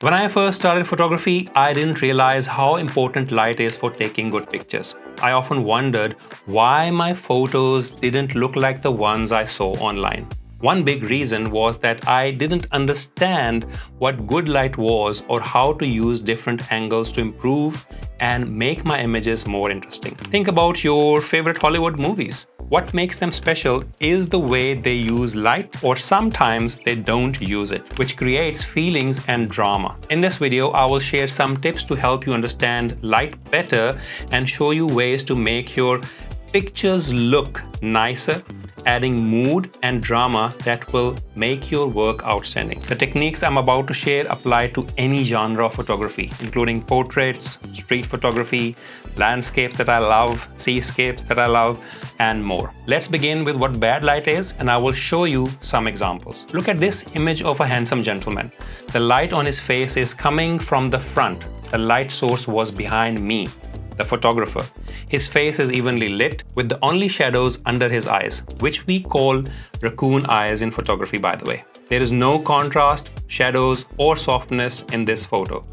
When I first started photography, I didn't realize how important light is for taking good pictures. I often wondered why my photos didn't look like the ones I saw online. One big reason was that I didn't understand what good light was or how to use different angles to improve and make my images more interesting. Think about your favorite Hollywood movies. What makes them special is the way they use light, or sometimes they don't use it, which creates feelings and drama. In this video, I will share some tips to help you understand light better and show you ways to make your pictures look nicer, adding mood and drama that will make your work outstanding. The techniques I'm about to share apply to any genre of photography, including portraits, street photography, landscapes that I love, seascapes that I love, and more. Let's begin with what bad light is, and I will show you some examples. Look at this image of a handsome gentleman. The light on his face is coming from the front. The light source was behind me, the photographer. His face is evenly lit with the only shadows under his eyes, which we call raccoon eyes in photography, by the way. There is no contrast, shadows, or softness in this photo.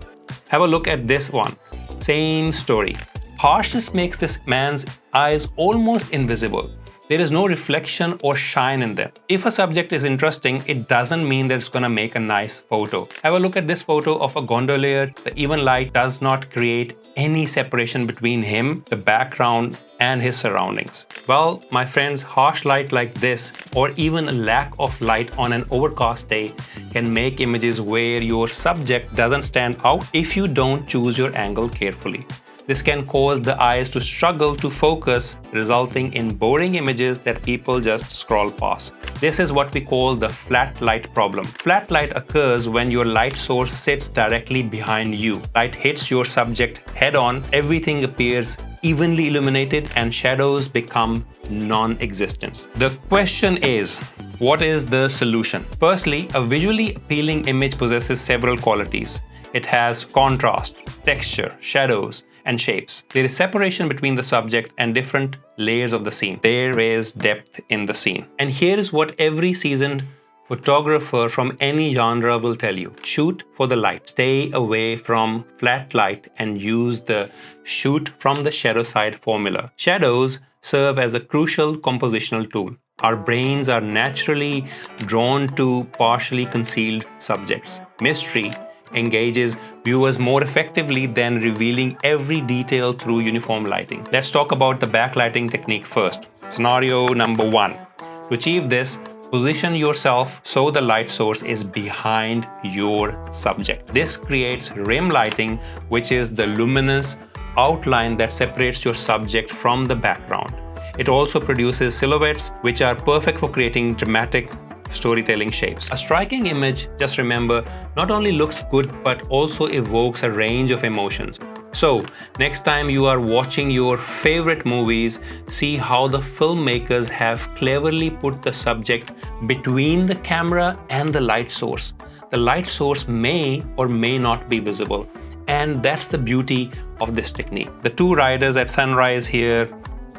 Have a look at this one. Same story. Harshness makes this man's eyes almost invisible. There is no reflection or shine in them. If a subject is interesting, it doesn't mean that it's gonna make a nice photo. Have a look at this photo of a gondolier. The even light does not create any separation between him, the background, and his surroundings. Well, my friends, harsh light like this, or even a lack of light on an overcast day, can make images where your subject doesn't stand out if you don't choose your angle carefully. This can cause the eyes to struggle to focus, resulting in boring images that people just scroll past. This is what we call the flat light problem. Flat light occurs when your light source sits directly behind you. Light hits your subject head-on, everything appears evenly illuminated, and shadows become non-existent. The question is, what is the solution? Firstly, a visually appealing image possesses several qualities. It has contrast, texture, shadows, and shapes. There is separation between the subject and different layers of the scene. There is depth in the scene. And here is what every seasoned photographer from any genre will tell you. Shoot for the light. Stay away from flat light and use the shoot from the shadow side formula. Shadows serve as a crucial compositional tool. Our brains are naturally drawn to partially concealed subjects. Mystery engages viewers more effectively than revealing every detail through uniform lighting. Let's talk about the backlighting technique first. Scenario number 1. To achieve this, position yourself so the light source is behind your subject. This creates rim lighting, which is the luminous outline that separates your subject from the background. It also produces silhouettes, which are perfect for creating dramatic storytelling shapes. A striking image, just remember, not only looks good but also evokes a range of emotions. So, next time you are watching your favorite movies, see how the filmmakers have cleverly put the subject between the camera and the light source. The light source may or may not be visible, and that's the beauty of this technique. The two riders at sunrise here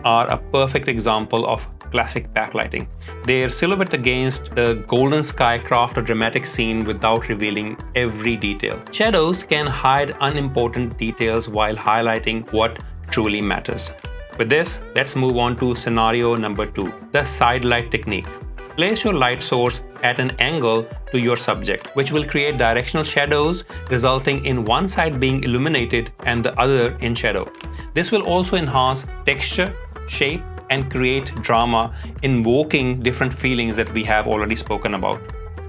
are a perfect example of classic backlighting. Their silhouette against the golden sky craft a dramatic scene without revealing every detail. Shadows can hide unimportant details while highlighting what truly matters. With this, let's move on to scenario number 2, the side light technique. Place your light source at an angle to your subject, which will create directional shadows, resulting in one side being illuminated and the other in shadow. This will also enhance texture, shape, and create drama, invoking different feelings that we have already spoken about.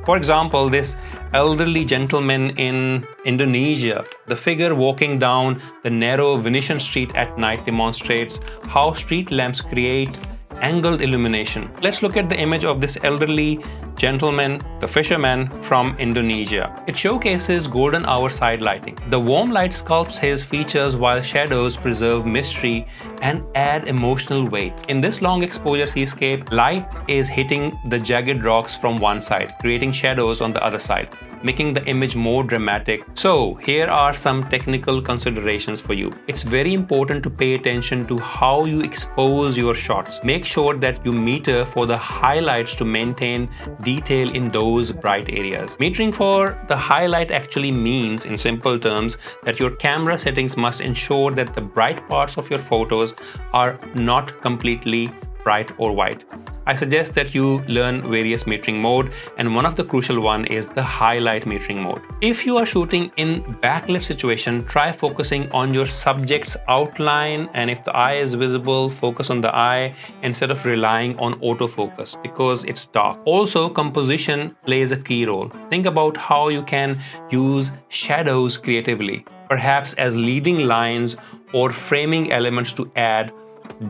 For example, this elderly gentleman in Indonesia, the figure walking down the narrow Venetian street at night demonstrates how street lamps create angled illumination. Let's look at the image of this elderly gentleman, the fisherman from Indonesia. It showcases golden hour side lighting. The warm light sculpts his features while shadows preserve mystery and add emotional weight. In this long exposure seascape, light is hitting the jagged rocks from one side, creating shadows on the other side, making the image more dramatic. So here are some technical considerations for you. It's very important to pay attention to how you expose your shots. Make sure that you meter for the highlights to maintain detail in those bright areas. Metering for the highlight actually means, in simple terms, that your camera settings must ensure that the bright parts of your photos are not completely bright or white. I suggest that you learn various metering mode, and one of the crucial one is the highlight metering mode. If you are shooting in backlit situation, try focusing on your subject's outline, and if the eye is visible, focus on the eye instead of relying on autofocus because it's dark. Also, composition plays a key role. Think about how you can use shadows creatively, perhaps as leading lines or framing elements to add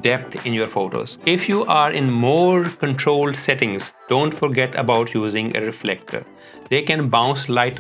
depth in your photos. If you are in more controlled settings, don't forget about using a reflector. They can bounce light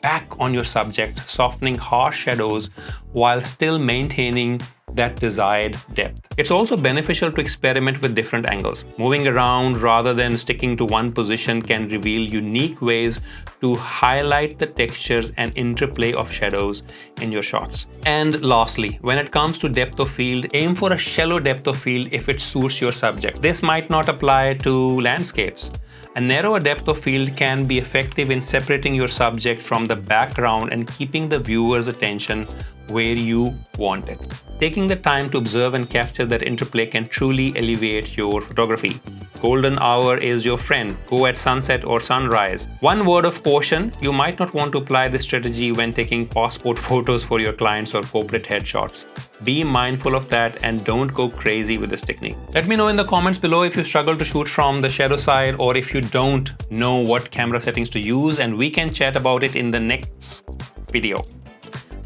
back on your subject, softening harsh shadows while still maintaining that desired depth. It's also beneficial to experiment with different angles. Moving around rather than sticking to one position can reveal unique ways to highlight the textures and interplay of shadows in your shots. And lastly, when it comes to depth of field, aim for a shallow depth of field if it suits your subject. This might not apply to landscapes. A narrower depth of field can be effective in separating your subject from the background and keeping the viewer's attention where you want it. Taking the time to observe and capture that interplay can truly elevate your photography. Golden hour is your friend. Go at sunset or sunrise. One word of caution, you might not want to apply this strategy when taking passport photos for your clients or corporate headshots. Be mindful of that and don't go crazy with this technique. Let me know in the comments below if you struggle to shoot from the shadow side or if you don't know what camera settings to use, and we can chat about it in the next video.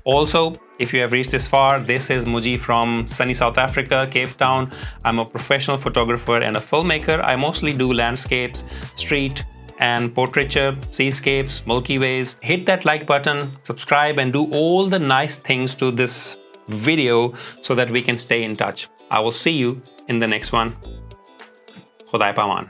Also, if you have reached this far, this is Muji from sunny South Africa, Cape Town. I'm a professional photographer and a filmmaker. I mostly do landscapes, street and portraiture, seascapes, Milky Ways. Hit that like button, subscribe, and do all the nice things to this video so that we can stay in touch. I will see you in the next one. Khuda Paman.